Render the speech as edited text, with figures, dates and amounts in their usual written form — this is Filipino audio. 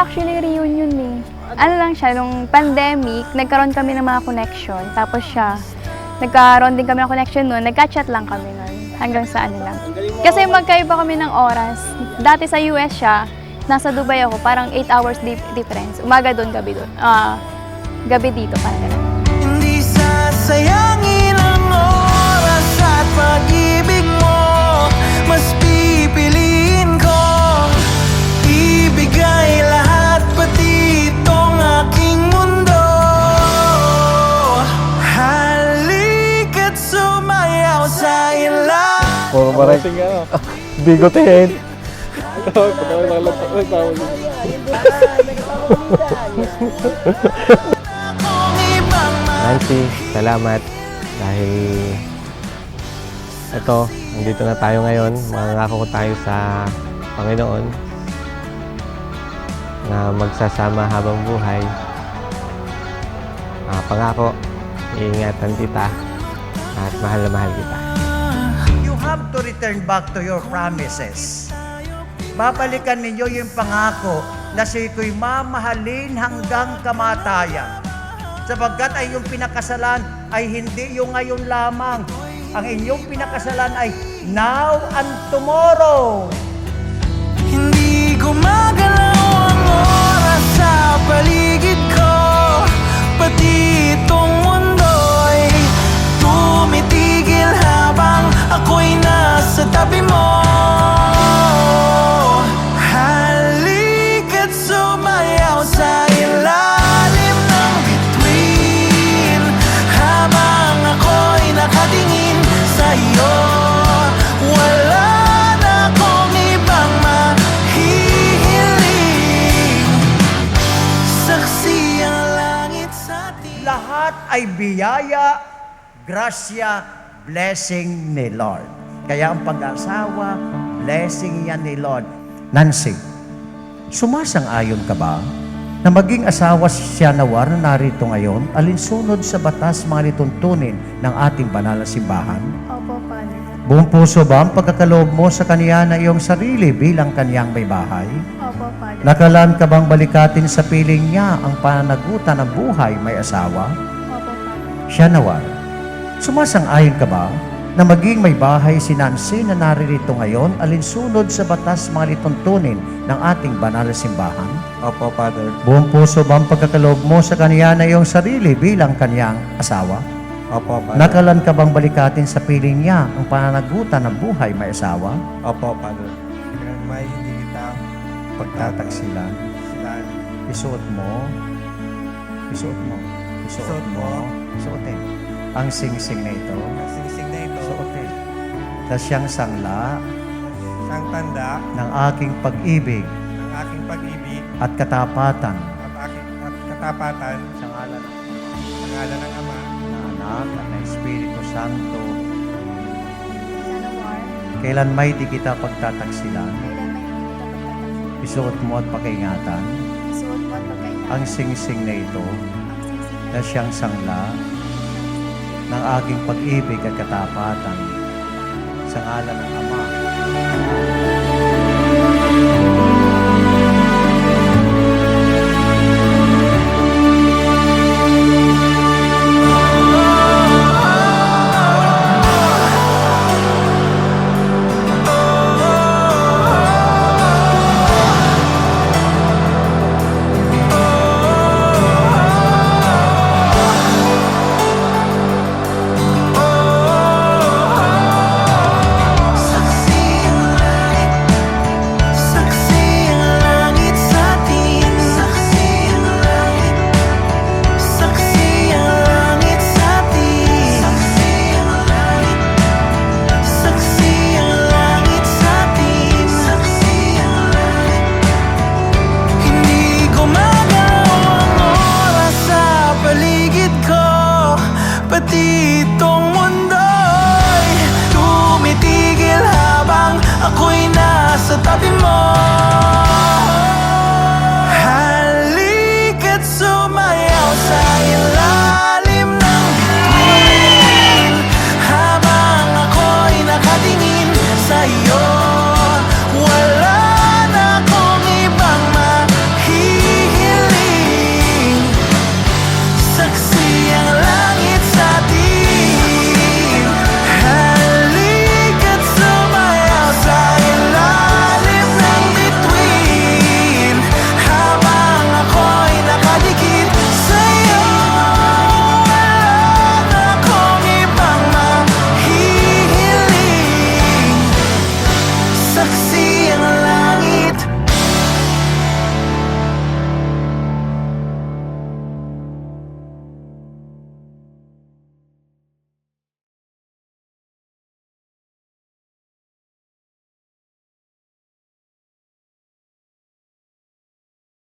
siya actually reunion eh. Ano lang siya, nung pandemic, nagkaroon kami ng mga connection. Tapos siya, nagkaroon din kami ng connection noon, nagka-chat lang kami noon. Hanggang sa ano lang. Kasi magkaiba kami ng oras. Dati sa US siya, nasa Dubai ako, parang 8 hours difference. Umaga doon, gabi doon. Gabi dito, parang ganun. Hindi sasayangin ang oras at pag-ibig mo. Mas pipiliin ko ibigay lahat, pati itong aking mundo. Halika't sumayaw sa ilan. O, parang bigotin. Nancy, salamat dahil ito, nandito na tayo ngayon. Mangangako ko tayo sa Panginoon na magsasama habang buhay. Pangako, iingatan kita at mahal na mahal kita. You have to return back to your promises. Babalikan ninyo yung pangako na siya'y mamahalin hanggang kamatayan. Sapagkat ay yung pinakasalan ay hindi yung ngayon lamang. Ang inyong pinakasalan ay now and tomorrow. Hindi gumagalaw ang oras sa paligid ko, pati itong mundo'y tumitigil habang ako'y nasa tabi mo. Halika't sumayaw sa ilalim ng bituin habang ako'y nakatingin sa'yo. Wala na akong ibang mahihiling, saksi ang langit sa atin. Lahat ay biyaya, grasya, blessing ni Lord. Kaya ang pag-asawa, blessing yan ni Lord. Nancy, sumasang-ayon ka ba na maging asawa siya nawar na narito ngayon, alinsunod sa batas mga lituntunin ng ating banal na simbahan? Opo, Father. Buong puso ba ang pagkakaloob mo sa kaniya na iyong sarili bilang kaniyang may bahay? Opo, Father. Nakalaan ka bang balikatin sa piling niya ang pananagutan ng buhay may asawa? Opo, Father. Siya nawar, sumasang-ayon ka ba na maging may bahay si Nancy na naririto ngayon alinsunod sa batas mga lituntunin ng ating banal na simbahan? Opo, Father. Buong puso ba ang pagkakaloob mo sa kaniya na iyong sarili bilang kaniyang asawa? Opo, Father. Nakalaan ka bang balikatin sa piling niya ang pananagutan ng buhay may asawa? Opo, Father. Kailan may hindi kita Pagtataksilan, sila isuot mo, suotin. Ang sing-sing na ito, singsing na ito suotin. Na siyang sangla siyang tanda ng aking pag-ibig ng aking pag-ibig at katapatan at katapatan sa ngalan ng sa ngalan ng Ama, na Anak at ng Espiritu Santo. Nanawar. Kailan may di kita pagtataksilan, Kailan may hindi kita pagtataksilan. isuot mo at pakaingatan Isuot mo at pagkaingat. ang sing-sing na ito Ang sisig na siyang sangla ng aking pag-ibig at katapatan sa ngalan ng Ama. Pati itong